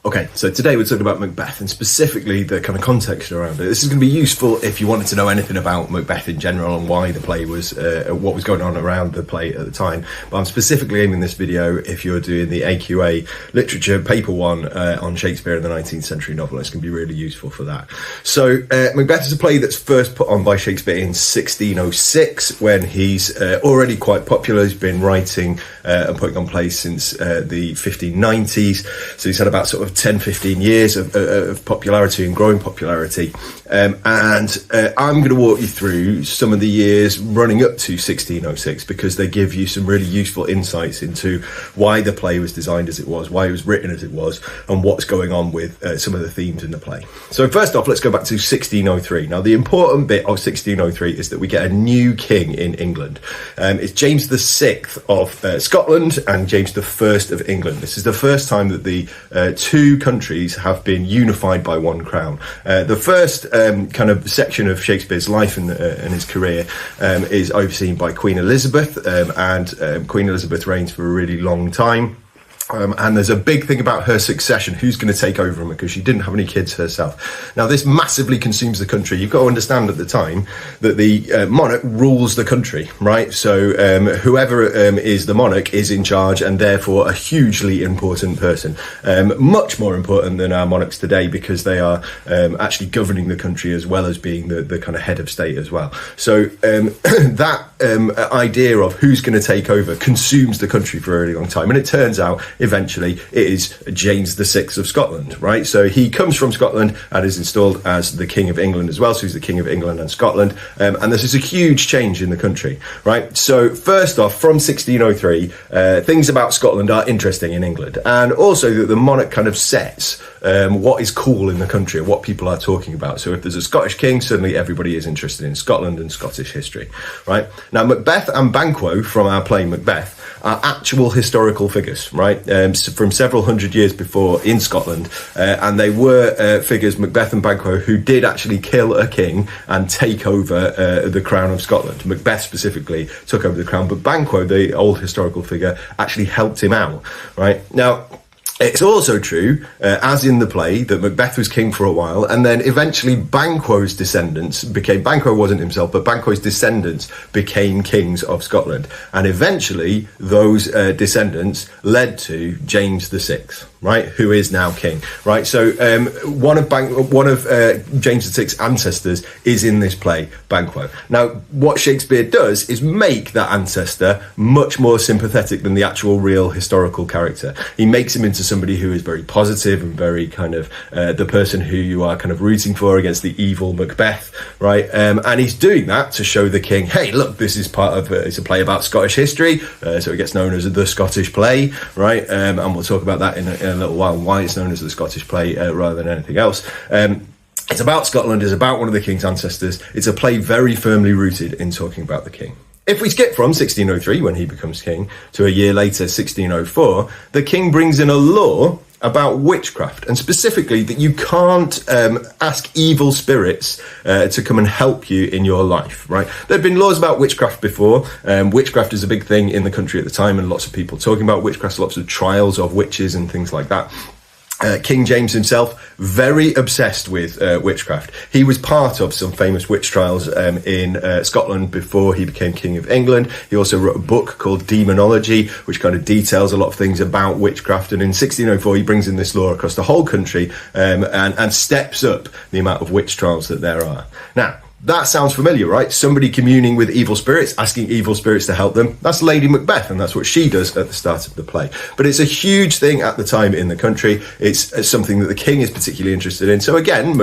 Okay, so today we're talking about Macbeth and specifically the kind of context around it. This is going to be useful if you wanted to know anything about Macbeth in general and why the play was, what was going on around the play at the time. But I'm specifically aiming this video if you're doing the AQA Literature Paper 1 on Shakespeare in the 19th century novel. It's going to be really useful for that. So Macbeth is a play that's first put on by Shakespeare in 1606 when he's already quite popular. He's been writing and putting on plays since the 1590s. So he's had about sort of 10-15 years of popularity and growing popularity, and I'm going to walk you through some of the years running up to 1606 because they give you some really useful insights into why the play was designed as it was, why it was written as it was, and what's going on with some of the themes in the play. So first off, let's go back to 1603. Now the important bit of 1603 is that we get a new king in England. It's James VI of Scotland and James I of England. This is the first time that the two countries have been unified by one crown. The first kind of section of Shakespeare's life and his career is overseen by Queen Elizabeth, and Queen Elizabeth reigns for a really long time. And there's a big thing about her succession, who's going to take over him, because she didn't have any kids herself. Now, this massively consumes the country. You've got to understand at the time that the monarch rules the country, right? So whoever is the monarch is in charge and therefore a hugely important person. Much more important than our monarchs today because they are actually governing the country as well as being the kind of head of state as well. So that idea of who's going to take over consumes the country for a really long time. And it turns out eventually it is James VI of Scotland, right? So he comes from Scotland and is installed as the King of England as well. So he's the King of England and Scotland. And this is a huge change in the country, right? So first off, from 1603, things about Scotland are interesting in England. And also that the monarch kind of sets what is cool in the country and what people are talking about. So if there's a Scottish king, suddenly everybody is interested in Scotland and Scottish history, right? Now, Macbeth and Banquo from our play Macbeth are actual historical figures, right? From several hundred years before in Scotland. And they were figures, Macbeth and Banquo, who did actually kill a king and take over the crown of Scotland. Macbeth specifically took over the crown, but Banquo, the old historical figure, actually helped him out, right? Now, it's also true, as in the play, that Macbeth was king for a while, and then eventually Banquo's descendants Banquo wasn't himself, but Banquo's descendants became kings of Scotland. And eventually, those descendants led to James VI, right, who is now king, right? So one of James VI's ancestors is in this play, Banquo. Now, what Shakespeare does is make that ancestor much more sympathetic than the actual real historical character. He makes him into somebody who is very positive and very kind of the person who you are kind of rooting for against the evil Macbeth, right? And he's doing that to show the king, hey, look, this is part of it's a play about Scottish history, so it gets known as the Scottish play, right? And we'll talk about that in a little while, why it's known as the Scottish play rather than anything else. It's about Scotland, it's about one of the king's ancestors. It's a play very firmly rooted in talking about the king. If we skip from 1603, when he becomes king, to a year later, 1604, the king brings in a law about witchcraft, and specifically that you can't ask evil spirits to come and help you in your life, right? There have been laws about witchcraft before. Witchcraft is a big thing in the country at the time, and lots of people talking about witchcraft, lots of trials of witches and things like that. King James himself, very obsessed with witchcraft. He was part of some famous witch trials in Scotland before he became King of England. He also wrote a book called Demonology, which kind of details a lot of things about witchcraft. And in 1604, he brings in this law across the whole country and steps up the amount of witch trials that there are. Now, that sounds familiar, right? Somebody communing with evil spirits, asking evil spirits to help them. That's Lady Macbeth, and that's what she does at the start of the play. But it's a huge thing at the time in the country. It's something that the king is particularly interested in. So again,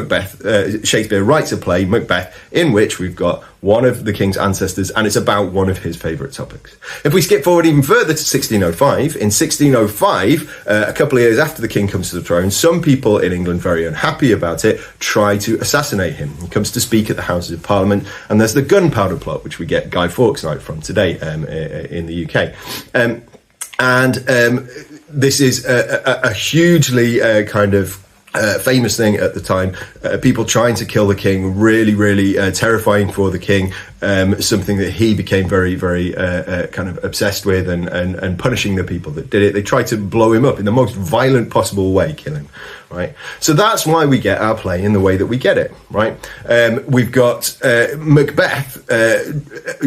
Shakespeare writes a play, Macbeth, in which we've got one of the king's ancestors, and it's about one of his favourite topics. If we skip forward even further to 1605, in 1605, a couple of years after the king comes to the throne, some people in England, very unhappy about it, try to assassinate him. He comes to speak at the Houses of Parliament, and there's the gunpowder plot, which we get Guy Fawkes Night from today in the UK. This is a hugely kind of famous thing at the time, people trying to kill the king, really terrifying for the king, something that he became very kind of obsessed with, and punishing the people that did it. They tried to blow him up in the most violent possible way, kill him, right? So that's why we get our play in the way that we get it, right? We've got Macbeth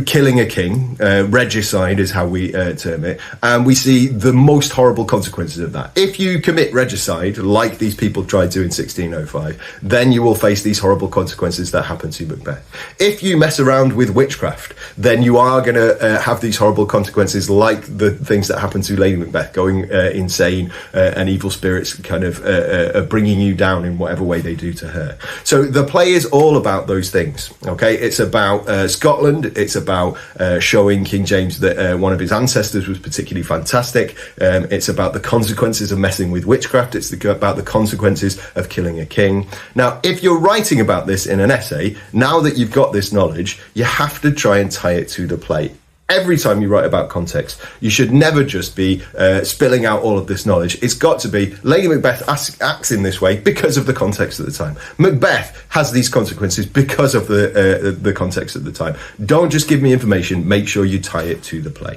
killing a king, regicide is how we term it, and we see the most horrible consequences of that. If you commit regicide, like these people tried to in 1605, then you will face these horrible consequences that happen to Macbeth. If you mess around with witchcraft, then you are going to have these horrible consequences, like the things that happen to Lady Macbeth, going insane, and evil spirits kind of bringing you down in whatever way they do to her. So the play is all about those things, okay? It's about Scotland. It's about showing King James that one of his ancestors was particularly fantastic. It's about the consequences of messing with witchcraft. It's about the consequences of killing a king. Now, if you're writing about this in an essay, now that you've got this knowledge, you have to try and tie it to the play. Every time you write about context, you should never just be spilling out all of this knowledge. It's got to be Lady Macbeth acts in this way because of the context at the time. Macbeth has these consequences because of the context at the time. Don't just give me information. Make sure you tie it to the play.